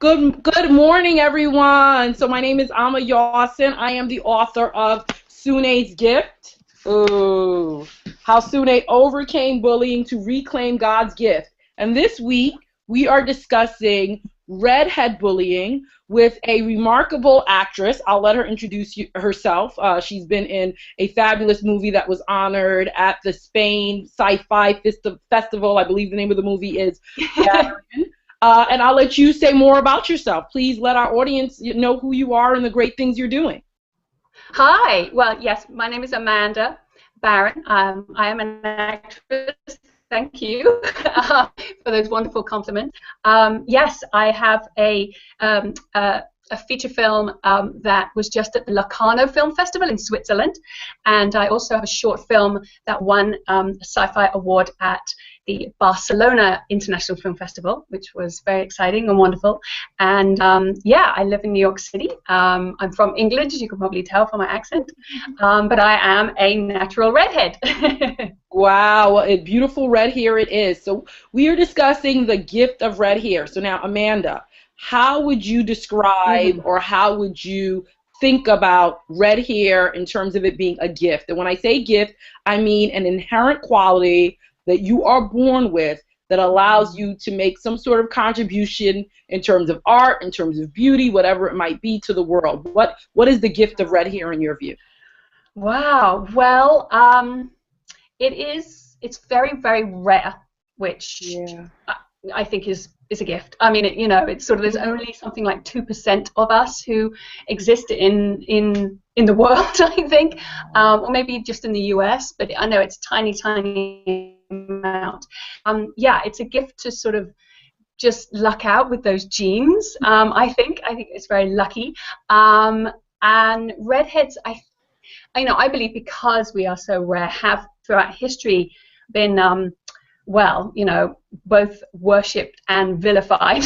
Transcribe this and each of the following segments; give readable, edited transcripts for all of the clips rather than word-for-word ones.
Good morning, everyone. So my name is Amma Yawson. I am the author of Sunne's Gift. Ooh, how Sunne overcame bullying to reclaim God's gift. And this week we are discussing redhead bullying with a remarkable actress. I'll let her introduce herself. She's been in a fabulous movie that was honored at the Spain Sci-Fi Festival. I believe the name of the movie is Gathering. And I'll let you say more about yourself. Please let our audience know who you are and the great things you're doing. Hi. Well, yes, my name is Amanda Barron. I am an actress. Thank you for those wonderful compliments. Yes, I have a feature film that was just at the Locarno Film Festival in Switzerland, and I also have a short film that won a sci-fi award at the Barcelona International Film Festival, which was very exciting and wonderful. And yeah, I live in New York City. I'm from England, as you can probably tell from my accent, but I am a natural redhead. Wow, well, a beautiful red hair it is. So we are discussing the gift of red hair. So now, Amanda, how would you describe or how would you think about red hair in terms of it being a gift? And when I say gift, I mean an inherent quality that you are born with that allows you to make some sort of contribution in terms of art, in terms of beauty, whatever it might be to the world. What is the gift of red hair in your view? Wow. Well, it's very, very rare, which I think is a gift. I mean, it's sort of, there's only something like 2% of us who exist in the world, I think, or maybe just in the US, but I know it's tiny, tiny amount. Yeah, it's a gift to sort of just luck out with those genes. I think it's very lucky. And redheads, I believe, because we are so rare, have throughout history been well, both worshipped and vilified.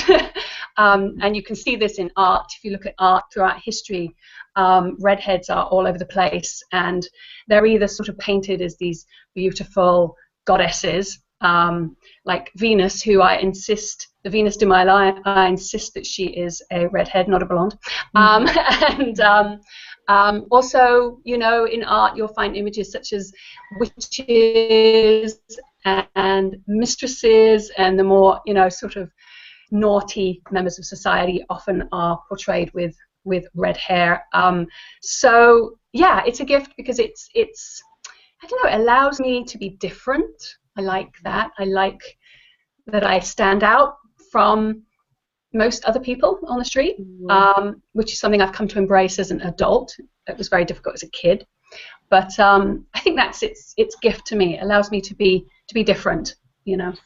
And you can see this in art. If you look at art throughout history, redheads are all over the place, and they're either sort of painted as these beautiful goddesses, like Venus, who the Venus de Milo, I insist that she is a redhead, not a blonde. And also, in art, you'll find images such as witches and mistresses, and the more, sort of naughty members of society often are portrayed with red hair. So yeah, it's a gift because it's I don't know, it allows me to be different. I like that. I like that I stand out from most other people on the street, which is something I've come to embrace as an adult. It was very difficult as a kid, but I think that's its gift to me. It allows me to be different.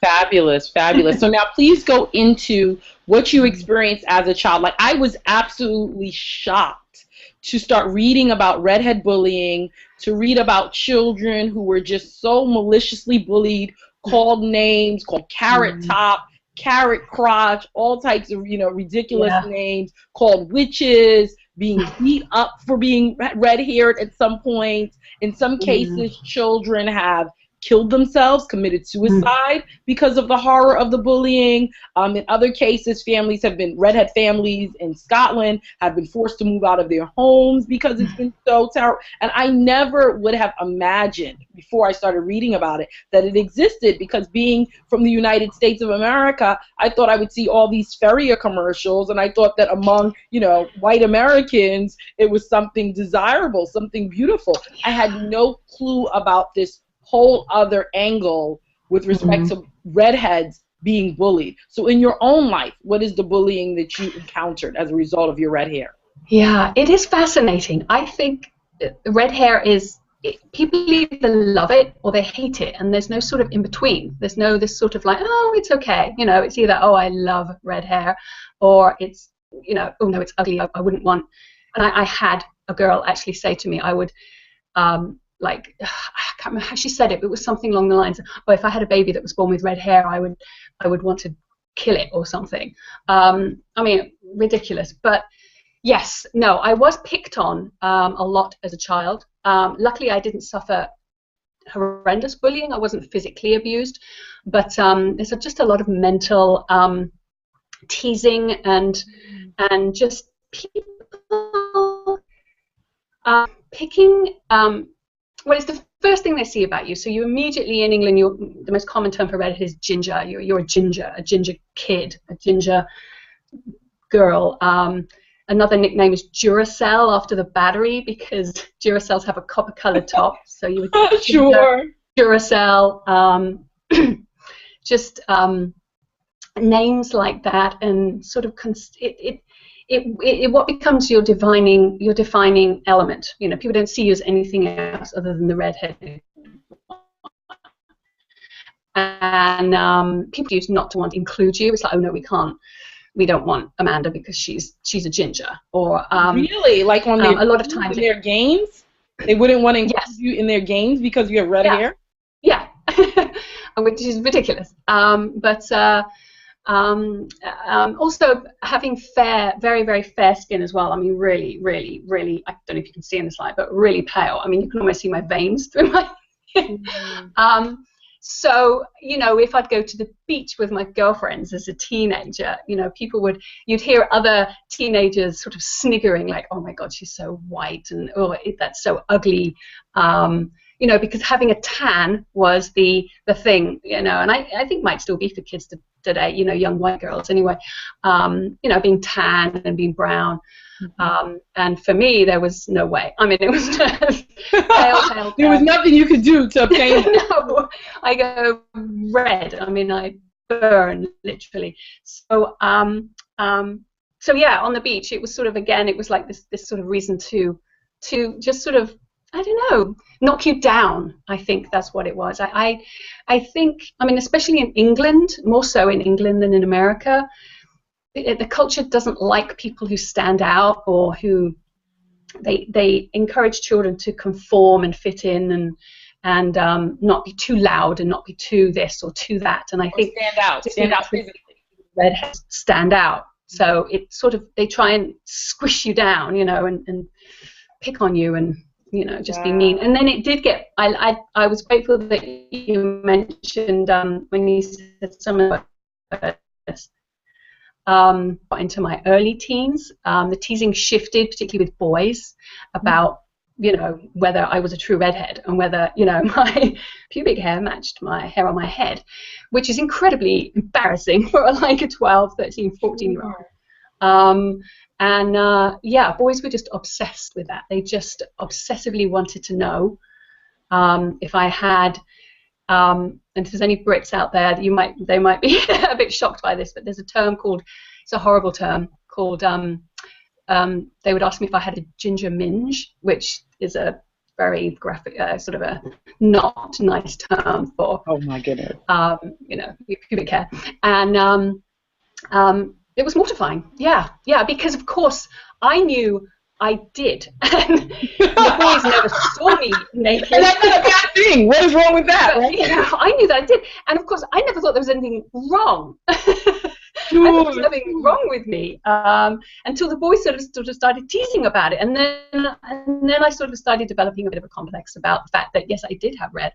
Fabulous, fabulous. So now please go into what you experienced as a child. Like, I was absolutely shocked to start reading about redhead bullying, to read about children who were just so maliciously bullied, called names, called carrot top, carrot crotch, all types of ridiculous names, called witches, being beat up for being red-haired at some point. In some cases, children have killed themselves, committed suicide because of the horror of the bullying. In other cases, redhead families in Scotland have been forced to move out of their homes because it's been so terrible. And I never would have imagined before I started reading about it that it existed, because being from the United States of America, I thought I would see all these Ferrier commercials, and I thought that among, white Americans, it was something desirable, something beautiful. I had no clue about this whole other angle with respect to redheads being bullied. So in your own life, what is the bullying that you encountered as a result of your red hair? Yeah, it is fascinating. I think red hair people either love it or they hate it, and there's no sort of in between. There's no this sort of like, oh, it's okay. It's either, oh, I love red hair, or it's, oh no, it's ugly, I wouldn't want. And I had a girl actually say to me, I would, like, I can't remember how she said it, but it was something along the lines of, oh, if I had a baby that was born with red hair, I would want to kill it or something. I mean, ridiculous. But yes, no, I was picked on a lot as a child. Luckily, I didn't suffer horrendous bullying. I wasn't physically abused, but there's just a lot of mental teasing and just people picking. Well, it's the first thing they see about you. So you immediately in England, the most common term for redhead is ginger. You're a ginger kid, a ginger girl. Another nickname is Duracell, after the battery, because Duracells have a copper-colored top. So you would sure. Duracell, just names like that, and sort of what becomes your defining element. You know, people don't see you as anything else other than the redhead. And people used not to want to include you. It's like, oh no, we don't want Amanda because she's a ginger. Or really, like on a lot of times in their games, they wouldn't want to include you in their games because you have red hair. Yeah, which is ridiculous. Also having very, very fair skin as well. I mean, really, really, really, I don't know if you can see in the slide, but really pale. I mean, you can almost see my veins through my So, you know, if I'd go to the beach with my girlfriends as a teenager, you know, you'd hear other teenagers sort of sniggering like, oh my God, she's so white, and oh, that's so ugly. You know, because having a tan was the thing, you know, and I think might still be for kids today, you know, young white girls anyway, you know, being tan and being brown. And for me, there was no way. I mean, it was just pale. There was nothing you could do to obtain it. No, I go red. I mean, I burn, literally. So, so yeah, on the beach, it was sort of, again, it was like this sort of reason to just sort of, I don't know, knock you down. I think that's what it was. I think, I mean, especially in England, more so in England than in America, the culture doesn't like people who stand out, or who they encourage children to conform and fit in and not be too loud and not be too this or too that. And I think stand out physically. Redheads stand out. So it's sort of, they try and squish you down, you know, and pick on you and, you know, just be mean. And then it did get, I was grateful that you mentioned when you said some of this, into my early teens, the teasing shifted, particularly with boys, about, you know, whether I was a true redhead and whether, you know, my pubic hair matched my hair on my head, which is incredibly embarrassing for like a 12, 13, 14-year-old. Yeah, boys were just obsessed with that. They just obsessively wanted to know if I had, and if there's any Brits out there, they might be a bit shocked by this, but there's a term called, it's a horrible term, called, they would ask me if I had a ginger minge, which is a very graphic, sort of a not nice term for, oh my goodness, you know, pubic hair. And it was mortifying, yeah, because of course I knew I did, and the boys never saw me naked. And that's not a bad thing. What is wrong with that? But, you know, I knew that I did, and of course I never thought there was anything wrong. I thought there was nothing wrong with me until the boys sort of started teasing about it, and then I sort of started developing a bit of a complex about the fact that yes, I did have red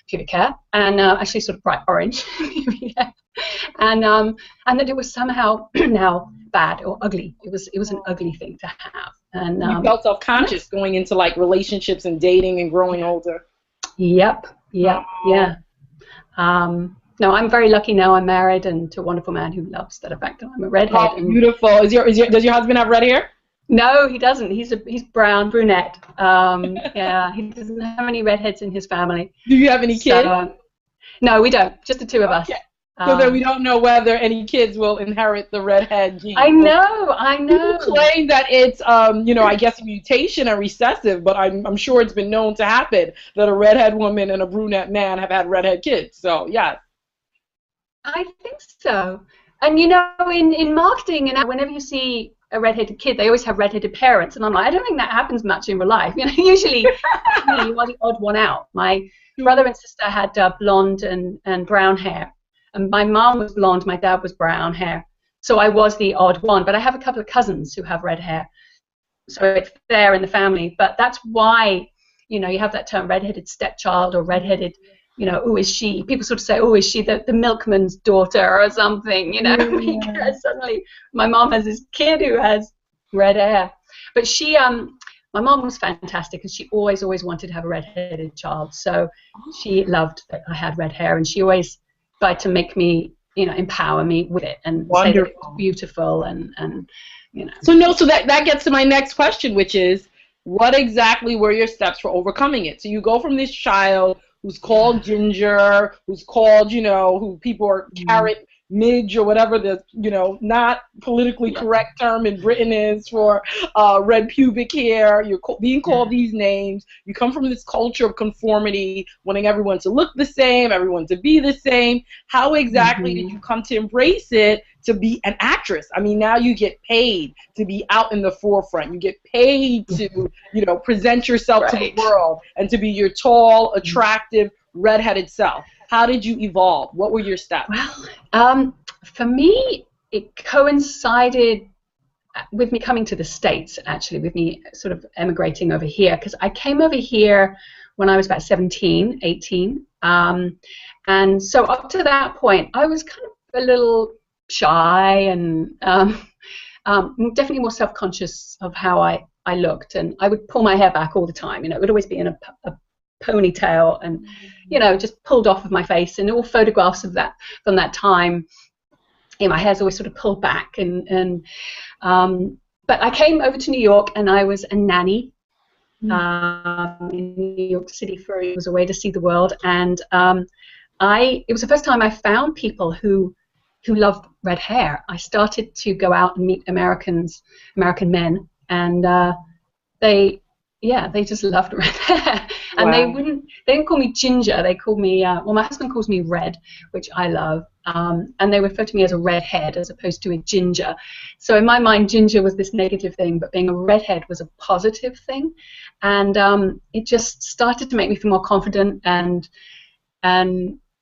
pubic hair, and actually sort of bright orange pubic hair, and that it was somehow now bad or ugly. It was an ugly thing to have. And you felt self-conscious going into like relationships and dating and growing older. Yep. Yeah. No, I'm very lucky now. I'm married and to a wonderful man who loves that fact that I'm a redhead. Oh, beautiful. Does your husband have red hair? No, he doesn't. He's brunette. Yeah, he doesn't have any redheads in his family. Do you have any kids? So, no, we don't. Just the two of us. So then we don't know whether any kids will inherit the redhead gene. I know. People claim that it's, you know, I guess a mutation or recessive, but I'm sure it's been known to happen that a redhead woman and a brunette man have had redhead kids. So, yeah. I think so. And, you know, in marketing, and whenever you see a redheaded kid, they always have redheaded parents. And I'm like, I don't think that happens much in real life. You know, usually you are the odd one out. My brother and sister had blonde and brown hair. And my mom was blonde, my dad was brown hair. So I was the odd one. But I have a couple of cousins who have red hair. So it's there in the family. But that's why, you know, you have that term redheaded stepchild or redheaded you know, oh, is she, people sort of say, oh, is she the milkman's daughter or something, you know, because suddenly my mom has this kid who has red hair. But she, my mom was fantastic because she always wanted to have a red-headed child. So she loved that I had red hair, and she always tried to make me, you know, empower me with it and say that it was beautiful and you know. So that gets to my next question, which is, what exactly were your steps for overcoming it? So you go from this child who's called Ginger, who's called, you know, who people are carrot midge or whatever the, you know, not politically correct term in Britain is for red pubic hair. You're being called these names. You come from this culture of conformity, wanting everyone to look the same, everyone to be the same. How exactly did you come to embrace it to be an actress? I mean, now you get paid to be out in the forefront. You get paid to, you know, present yourself to the world and to be your tall, attractive, redheaded self. How did you evolve? What were your steps? Well, for me, it coincided with me coming to the States, actually, with me sort of emigrating over here, because I came over here when I was about 17, 18. And so up to that point, I was kind of a little shy and definitely more self-conscious of how I looked. And I would pull my hair back all the time. You know, it would always be in a ponytail and, you know, just pulled off of my face, and all photographs of that from that time, you know, my hair's always sort of pulled back but I came over to New York and I was a nanny in New York City for it was a way to see the world, and it was the first time I found people who loved red hair. I started to go out and meet American men, and they just loved red hair. And they didn't call me Ginger, they called me, well, my husband calls me Red, which I love, and they refer to me as a redhead as opposed to a ginger. So in my mind, ginger was this negative thing, but being a redhead was a positive thing. And it just started to make me feel more confident, and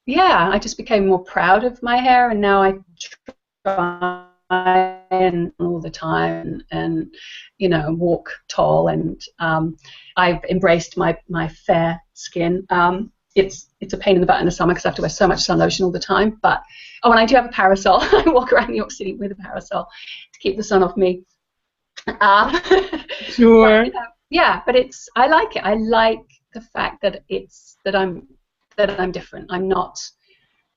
yeah, I just became more proud of my hair, and now I try and all the time and you know, walk tall, and I've embraced my fair skin. It's a pain in the butt in the summer because I have to wear so much sun lotion all the time, but when I do have a parasol, I walk around New York City with a parasol to keep the sun off me. Sure. But, you know, yeah, but I like it. I like the fact that I'm different. I'm not,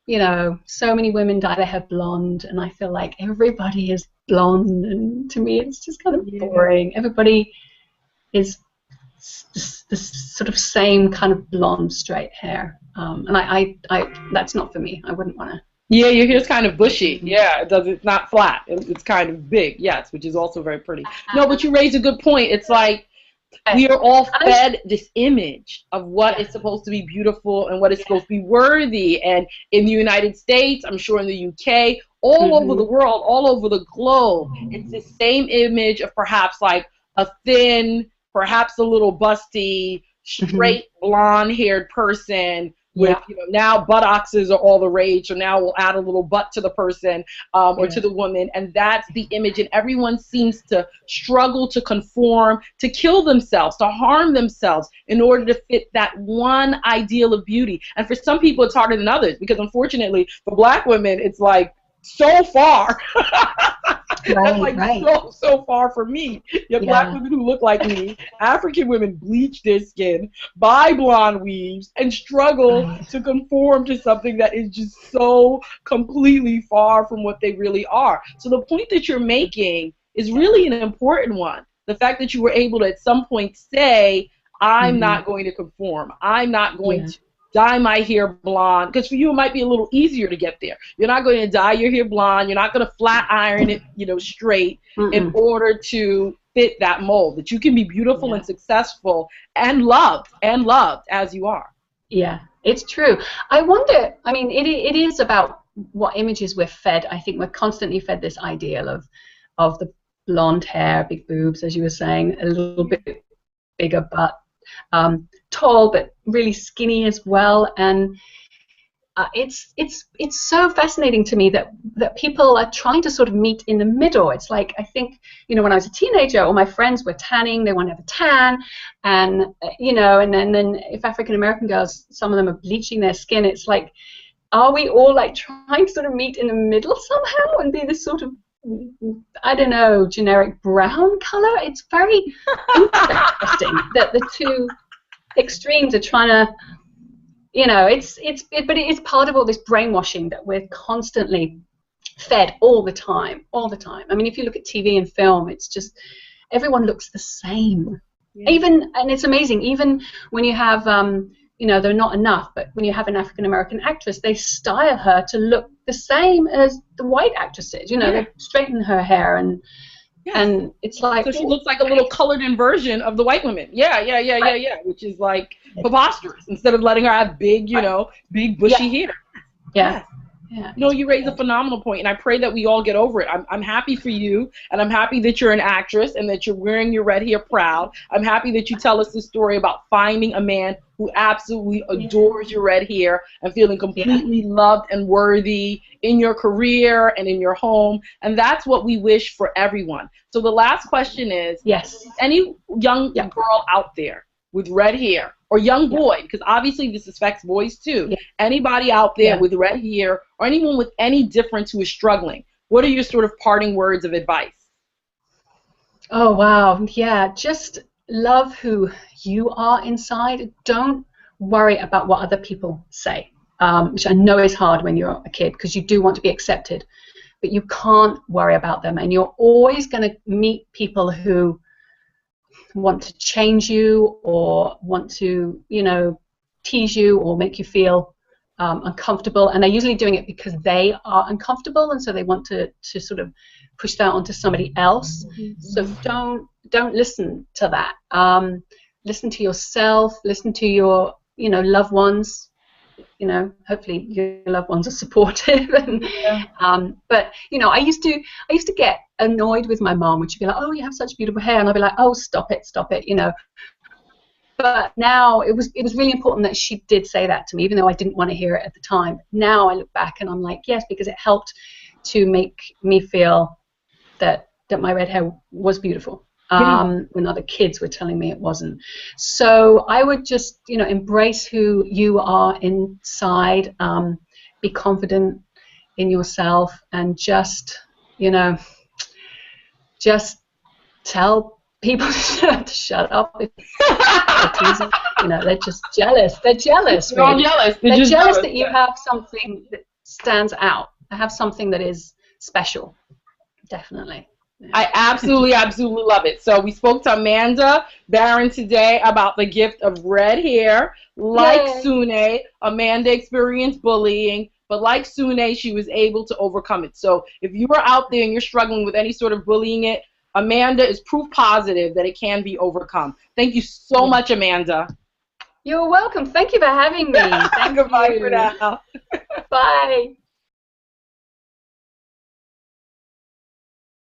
you know, so many women dye their hair blonde, and I feel like everybody is blonde, and to me it's just kind of boring. Everybody is the sort of same kind of blonde straight hair, and I that's not for me. I wouldn't want to. Yeah, your hair's kind of bushy. Yeah, it's not flat. It's kind of big, yes, which is also very pretty. No, but you raise a good point. It's like we are all fed this image of what is supposed to be beautiful and what is supposed to be worthy. And in the United States, I'm sure in the UK, all over the world, all over the globe, it's the same image of perhaps like a thin, perhaps a little busty, straight blonde-haired person with, you know, now buttocks are all the rage, so now we'll add a little butt to the person or to the woman, and that's the image, and everyone seems to struggle to conform, to kill themselves, to harm themselves in order to fit that one ideal of beauty. And for some people it's harder than others, because unfortunately for black women it's like so far. That's like so far from me. You have black women who look like me. African women bleach their skin, buy blonde weaves, and struggle to conform to something that is just so completely far from what they really are. So the point that you're making is really an important one. The fact that you were able to at some point say, I'm not going to conform. I'm not going to dye my hair blonde, because for you it might be a little easier to get there. You're not going to dye your hair blonde. You're not going to flat iron it, you know, straight in order to fit that mold. That you can be beautiful and successful and loved as you are. Yeah, it's true. I wonder. I mean, it is about what images we're fed. I think we're constantly fed this ideal of the blonde hair, big boobs, as you were saying, a little bit bigger butt. Tall but really skinny as well, and it's so fascinating to me that people are trying to sort of meet in the middle. It's like, I think, when I was a teenager, all my friends were tanning, they want to have a tan, and and then if African American girls, some of them are bleaching their skin, it's like, are we all like trying to sort of meet in the middle somehow and be this sort of, I don't know, generic brown color? It's very interesting that the two extremes are trying to, but it is part of all this brainwashing that we're constantly fed all the time. I mean, if you look at TV and film, it's just everyone looks the same. Yeah. And it's amazing, even when you have, they're not enough, but when you have an African American actress, they style her to look the same as the white actresses. They straighten her hair and. Yes. And it's like, so she looks like a little colored in version of the white women. Yeah. Which is like preposterous. Instead of letting her have big, big bushy hair. Yeah. You raise a phenomenal point, and I pray that we all get over it. I'm happy for you, and I'm happy that you're an actress and that you're wearing your red hair proud. I'm happy that you tell us this story about finding a man who absolutely adores your red hair and feeling completely loved and worthy in your career and in your home. And that's what we wish for everyone. So the last question is, any young girl out there with red hair, or young boy, because obviously this affects boys too, anybody out there with red hair, or anyone with any difference who is struggling, what are your sort of parting words of advice? Oh, wow. Yeah, just love who you are inside. Don't worry about what other people say, which I know is hard when you're a kid, because you do want to be accepted, but you can't worry about them, and you're always going to meet people who want to change you, or want to, tease you, or make you feel uncomfortable, and they're usually doing it because they are uncomfortable, and so they want to sort of push that onto somebody else. So don't listen to that. Listen to yourself. Listen to your loved ones. Hopefully your loved ones are supportive. But I used to get annoyed with my mom when she'd be like, "Oh, you have such beautiful hair," and I'd be like, "Oh, stop it." But now it was really important that she did say that to me, even though I didn't want to hear it at the time. Now I look back and I'm like, yes, because it helped to make me feel that my red hair was beautiful. When other kids were telling me it wasn't. So I would just, embrace who you are inside, be confident in yourself, and just tell people to shut up. They're just jealous. They're jealous. They're all jealous. They're jealous that you have something that stands out. I have something that is special. Definitely. I absolutely love it. So we spoke to Amanda Barron today about the gift of red hair. Like Sunne, Amanda experienced bullying, but like Sunne, she was able to overcome it. So if you are out there and you're struggling with any sort of bullying, Amanda is proof positive that it can be overcome. Thank you so much, Amanda. You're welcome. Thank you for having me. Thank Goodbye you. for now. Bye.